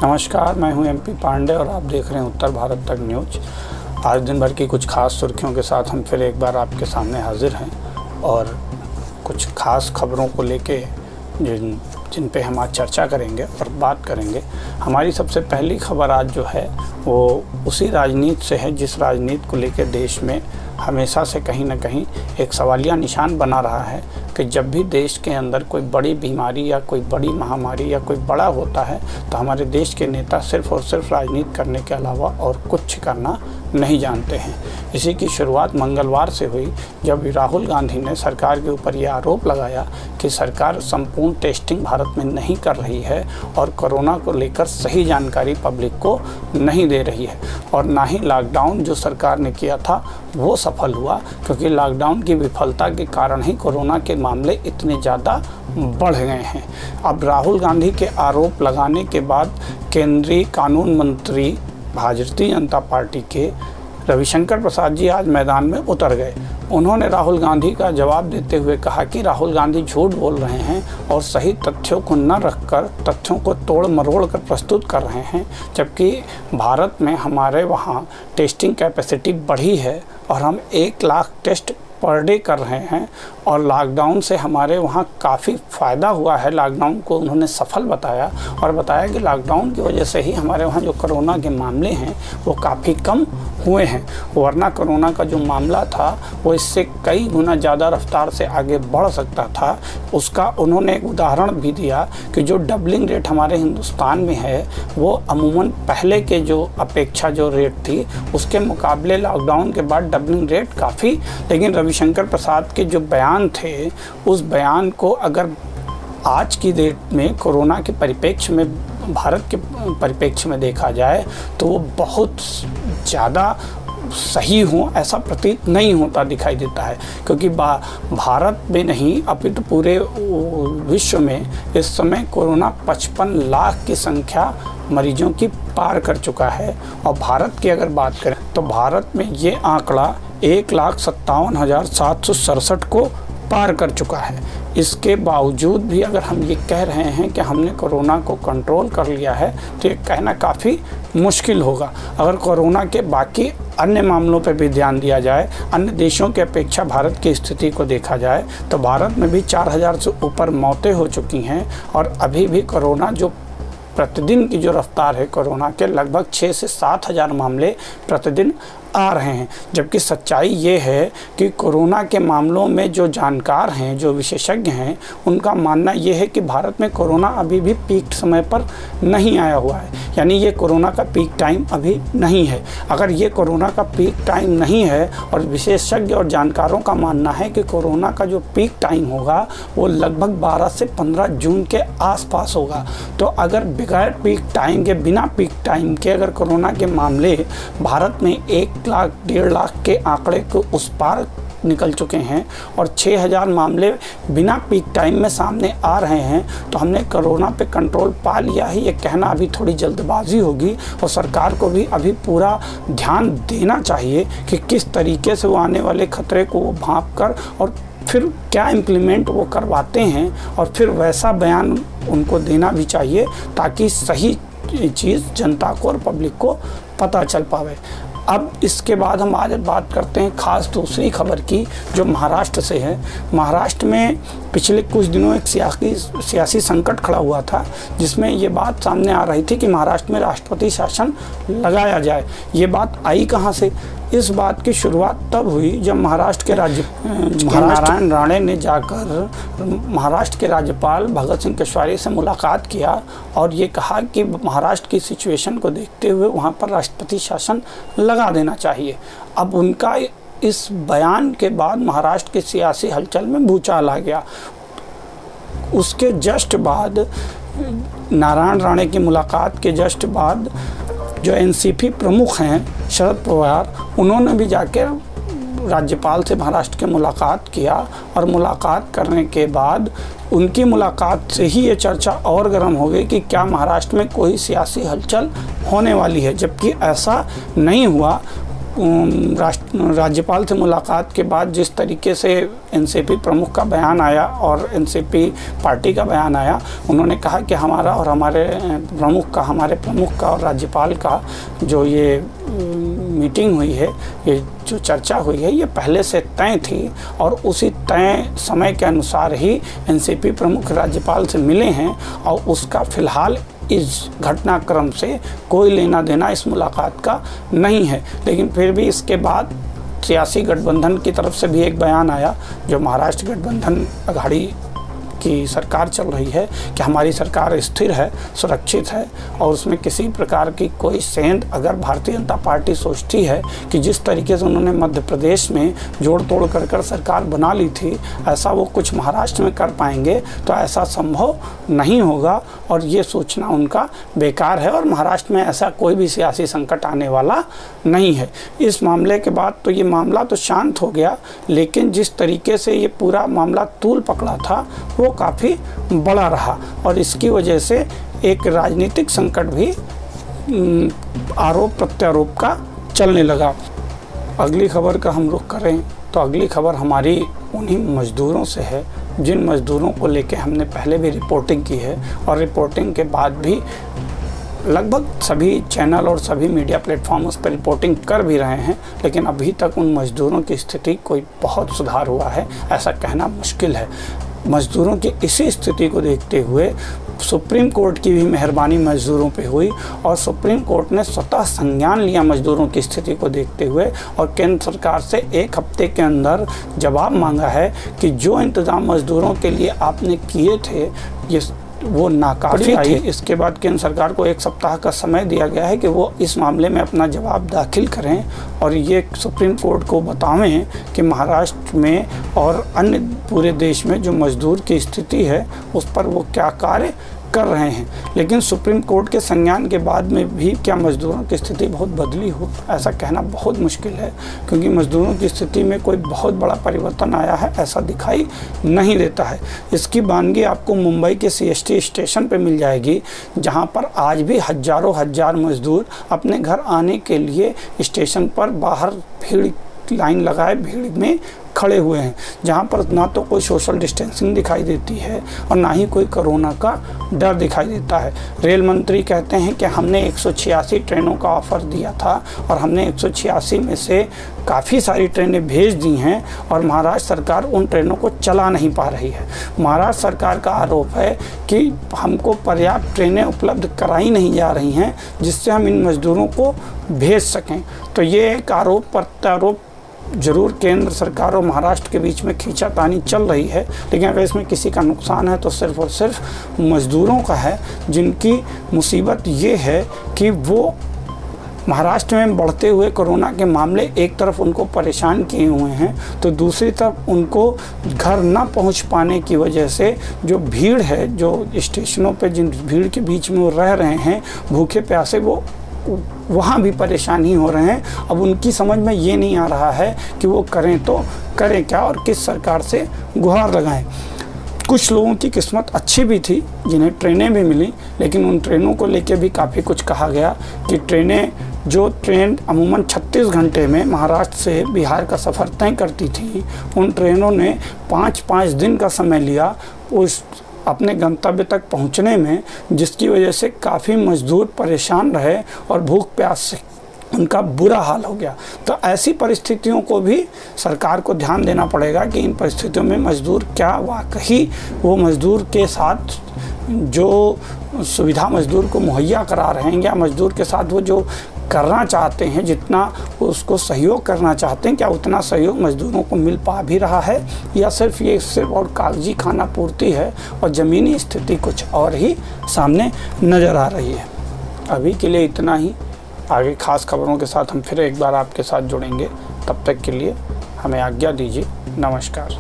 नमस्कार, मैं हूं एमपी पांडे और आप देख रहे हैं उत्तर भारत तक न्यूज। आज दिन भर की कुछ खास सुर्खियों के साथ हम फिर एक बार आपके सामने हाजिर हैं और कुछ खास खबरों को लेके जिन पे हम आज चर्चा करेंगे और बात करेंगे। हमारी सबसे पहली खबर आज जो है वो उसी राजनीति से है जिस राजनीति को लेकर देश में हमेशा से कहीं ना कहीं एक सवालिया निशान बना रहा है कि जब भी देश के अंदर कोई बड़ी बीमारी या कोई बड़ी महामारी या कोई बड़ा होता है तो हमारे देश के नेता सिर्फ और सिर्फ राजनीति करने के अलावा और कुछ करना नहीं जानते हैं। इसी की शुरुआत मंगलवार से हुई जब राहुल गांधी ने सरकार के ऊपर ये आरोप लगाया कि सरकार संपूर्ण टेस्टिंग भारत में नहीं कर रही है और कोरोना को लेकर सही जानकारी पब्लिक को नहीं दे रही है, और ना ही लॉकडाउन जो सरकार ने किया था वो सफल हुआ, क्योंकि लॉकडाउन की विफलता के कारण ही कोरोना के मामले इतने ज़्यादा बढ़ गए हैं। अब राहुल गांधी के आरोप लगाने के बाद केंद्रीय कानून मंत्री भारतीय जनता पार्टी के रविशंकर प्रसाद जी आज मैदान में उतर गए। उन्होंने राहुल गांधी का जवाब देते हुए कहा कि राहुल गांधी झूठ बोल रहे हैं और सही तथ्यों को न रखकर तथ्यों को तोड़ मरोड़ कर प्रस्तुत कर रहे हैं, जबकि भारत में हमारे वहाँ टेस्टिंग कैपेसिटी बढ़ी है और हम 1 लाख टेस्ट पर डे कर रहे हैं और लॉकडाउन से हमारे वहाँ काफ़ी फ़ायदा हुआ है। लॉकडाउन को उन्होंने सफल बताया और बताया कि लॉकडाउन की वजह से ही हमारे वहाँ जो कोरोना के मामले हैं वो काफ़ी कम हुए हैं, वरना कोरोना का जो मामला था वो इससे कई गुना ज़्यादा रफ्तार से आगे बढ़ सकता था। उसका उन्होंने एक उदाहरण भी दिया कि जो डबलिंग रेट हमारे हिंदुस्तान में है वो अमूमन पहले के जो अपेक्षा जो रेट थी उसके मुकाबले लॉकडाउन के बाद डबलिंग रेट काफ़ी, लेकिन रविशंकर प्रसाद के जो बयान थे उस बयान को अगर आज की डेट में कोरोना के परिप्रेक्ष्य में, भारत के परिप्रेक्ष्य में देखा जाए तो वो बहुत ज़्यादा सही हो ऐसा प्रतीत नहीं होता दिखाई देता है, क्योंकि भारत में नहीं अपितु पूरे विश्व में इस समय कोरोना 55 लाख की संख्या मरीजों की पार कर चुका है। और भारत की अगर बात करें तो भारत में ये आंकड़ा 1,57,767 को पार कर चुका है। इसके बावजूद भी अगर हम ये कह रहे हैं कि हमने कोरोना को कंट्रोल कर लिया है तो ये कहना काफ़ी मुश्किल होगा। अगर कोरोना के बाकी अन्य मामलों पर भी ध्यान दिया जाए, अन्य देशों की अपेक्षा भारत की स्थिति को देखा जाए तो भारत में भी 4,000 से ऊपर मौतें हो चुकी हैं और अभी भी कोरोना जो प्रतिदिन की जो रफ्तार है कोरोना के लगभग 6 से 7,000 मामले प्रतिदिन आ रहे हैं। जबकि सच्चाई ये है कि कोरोना के मामलों में जो जानकार हैं, जो विशेषज्ञ हैं, उनका मानना ये है कि भारत में कोरोना अभी भी पीक समय पर नहीं आया हुआ है, यानी ये कोरोना का पीक टाइम अभी नहीं है। अगर ये कोरोना का पीक टाइम नहीं है और विशेषज्ञ और जानकारों का मानना है कि कोरोना का जो पीक टाइम होगा वो लगभग 12 से 15 जून के आसपास होगा, तो अगर बगैर पीक टाइम के, बिना पीक टाइम के अगर कोरोना के मामले भारत में 1 लाख 1.5 लाख के आंकड़े को उस पार निकल चुके हैं और 6,000 मामले बिना पीक टाइम में सामने आ रहे हैं, तो हमने कोरोना पे कंट्रोल पा लिया है ये कहना अभी थोड़ी जल्दबाजी होगी। और सरकार को भी अभी पूरा ध्यान देना चाहिए कि किस तरीके से वो आने वाले खतरे को वो भांप कर और फिर क्या इम्प्लीमेंट वो करवाते हैं और फिर वैसा बयान उनको देना भी चाहिए ताकि सही चीज़ जनता को और पब्लिक को पता चल पावे। अब इसके बाद हम आज बात करते हैं खास दूसरी खबर की जो महाराष्ट्र से है। महाराष्ट्र में पिछले कुछ दिनों एक सियासी संकट खड़ा हुआ था जिसमें ये बात सामने आ रही थी कि महाराष्ट्र में राष्ट्रपति शासन लगाया जाए। ये बात आई कहाँ से? इस बात की शुरुआत तब हुई जब महाराष्ट्र के नारायण राणे ने जाकर महाराष्ट्र के राज्यपाल भगत सिंह कोश्यारी से मुलाकात किया और ये कहा कि महाराष्ट्र की सिचुएशन को देखते हुए वहाँ पर राष्ट्रपति शासन लगा देना चाहिए। अब उनका इस बयान के बाद महाराष्ट्र के सियासी हलचल में भूचाल आ गया। उसके जस्ट बाद, नारायण राणे की मुलाकात के जस्ट बाद जो एनसीपी प्रमुख हैं शरद पवार, उन्होंने भी जाकर राज्यपाल से महाराष्ट्र के मुलाकात किया और मुलाकात करने के बाद उनकी मुलाकात से ही ये चर्चा और गर्म हो गई कि क्या महाराष्ट्र में कोई सियासी हलचल होने वाली है, जबकि ऐसा नहीं हुआ। राज्यपाल से मुलाकात के बाद जिस तरीके से एनसीपी प्रमुख का बयान आया और एनसीपी पार्टी का बयान आया, उन्होंने कहा कि हमारा और हमारे प्रमुख का और राज्यपाल का जो ये मीटिंग हुई है, ये जो चर्चा हुई है, ये पहले से तय थी और उसी तय समय के अनुसार ही एनसीपी प्रमुख राज्यपाल से मिले हैं और उसका फ़िलहाल इस घटनाक्रम से कोई लेना देना इस मुलाकात का नहीं है। लेकिन फिर भी इसके बाद सियासी गठबंधन की तरफ से भी एक बयान आया, जो महाराष्ट्र गठबंधन अघाड़ी की सरकार चल रही है, कि हमारी सरकार स्थिर है, सुरक्षित है और उसमें किसी प्रकार की कोई सेंध अगर भारतीय जनता पार्टी सोचती है कि जिस तरीके से उन्होंने मध्य प्रदेश में जोड़ तोड़ कर सरकार बना ली थी, ऐसा वो कुछ महाराष्ट्र में कर पाएंगे, तो ऐसा संभव नहीं होगा और ये सोचना उनका बेकार है और महाराष्ट्र में ऐसा कोई भी सियासी संकट आने वाला नहीं है। इस मामले के बाद तो ये मामला तो शांत हो गया, लेकिन जिस तरीके से ये पूरा मामला तूल पकड़ा था वो काफ़ी बड़ा रहा और इसकी वजह से एक राजनीतिक संकट भी आरोप प्रत्यारोप का चलने लगा। अगली खबर का हम रुख करें तो अगली खबर हमारी उन्हीं मज़दूरों से है जिन मज़दूरों को लेके हमने पहले भी रिपोर्टिंग की है और रिपोर्टिंग के बाद भी लगभग सभी चैनल और सभी मीडिया प्लेटफॉर्म्स पर रिपोर्टिंग कर भी रहे हैं, लेकिन अभी तक उन मज़दूरों की स्थिति कोई बहुत सुधार हुआ है ऐसा कहना मुश्किल है। मज़दूरों की इसी स्थिति को देखते हुए सुप्रीम कोर्ट की भी मेहरबानी मज़दूरों पे हुई और सुप्रीम कोर्ट ने स्वतः संज्ञान लिया मज़दूरों की स्थिति को देखते हुए और केंद्र सरकार से 1 हफ्ते के अंदर जवाब मांगा है कि जो इंतज़ाम मज़दूरों के लिए आपने किए थे ये वो नाकाफी थे। इसके बाद केंद्र सरकार को 1 सप्ताह का समय दिया गया है कि वो इस मामले में अपना जवाब दाखिल करें और ये सुप्रीम कोर्ट को बतावें कि महाराष्ट्र में और अन्य पूरे देश में जो मज़दूर की स्थिति है उस पर वो क्या कार्य कर रहे हैं। लेकिन सुप्रीम कोर्ट के संज्ञान के बाद में भी क्या मज़दूरों की स्थिति बहुत बदली हो, ऐसा कहना बहुत मुश्किल है, क्योंकि मज़दूरों की स्थिति में कोई बहुत बड़ा परिवर्तन आया है ऐसा दिखाई नहीं देता है। इसकी वानगी आपको मुंबई के CST स्टेशन पे मिल जाएगी, जहां पर आज भी हज़ारों मज़दूर अपने घर आने के लिए स्टेशन पर बाहर लाइन लगाए भीड़ में खड़े हुए हैं, जहां पर ना तो कोई सोशल डिस्टेंसिंग दिखाई देती है और ना ही कोई कोरोना का डर दिखाई देता है। रेल मंत्री कहते हैं कि हमने 186 ट्रेनों का ऑफ़र दिया था और हमने 186 में से काफ़ी सारी ट्रेनें भेज दी हैं और महाराष्ट्र सरकार उन ट्रेनों को चला नहीं पा रही है। महाराष्ट्र सरकार का आरोप है कि हमको पर्याप्त ट्रेनें उपलब्ध कराई नहीं जा रही हैं जिससे हम इन मज़दूरों को भेज सकें। तो ये एक आरोप प्रत्यारोप जरूर केंद्र सरकार और महाराष्ट्र के बीच में खींचातानी चल रही है, लेकिन अगर इसमें किसी का नुकसान है तो सिर्फ और सिर्फ मज़दूरों का है, जिनकी मुसीबत ये है कि वो महाराष्ट्र में बढ़ते हुए कोरोना के मामले एक तरफ उनको परेशान किए हुए हैं, तो दूसरी तरफ उनको घर ना पहुंच पाने की वजह से जो भीड़ है, जो स्टेशनों पे जिन भीड़ के बीच में वो रह रहे हैं भूखे प्यासे, वो वहाँ भी परेशानी हो रहे हैं। अब उनकी समझ में ये नहीं आ रहा है कि वो करें तो करें क्या और किस सरकार से गुहार लगाएं। कुछ लोगों की किस्मत अच्छी भी थी जिन्हें ट्रेनें भी मिली, लेकिन उन ट्रेनों को लेके भी काफ़ी कुछ कहा गया कि जो ट्रेन अमूमन 36 घंटे में महाराष्ट्र से बिहार का सफ़र तय करती थी, उन ट्रेनों ने 5-5 दिन का समय लिया उस अपने गंतव्य तक पहुंचने में, जिसकी वजह से काफ़ी मज़दूर परेशान रहे और भूख प्यास से उनका बुरा हाल हो गया। तो ऐसी परिस्थितियों को भी सरकार को ध्यान देना पड़ेगा कि इन परिस्थितियों में मज़दूर क्या वाकई वो मज़दूर के साथ जो सुविधा मज़दूर को मुहैया करा रहे हैं या मज़दूर के साथ वो जो करना चाहते हैं, जितना उसको सहयोग करना चाहते हैं, क्या उतना सहयोग मज़दूरों को मिल पा भी रहा है या सिर्फ और कागजी खाना पूर्ति है और ज़मीनी स्थिति कुछ और ही सामने नज़र आ रही है। अभी के लिए इतना ही। आगे ख़ास खबरों के साथ हम फिर एक बार आपके साथ जुड़ेंगे। तब तक के लिए हमें आज्ञा दीजिए। नमस्कार।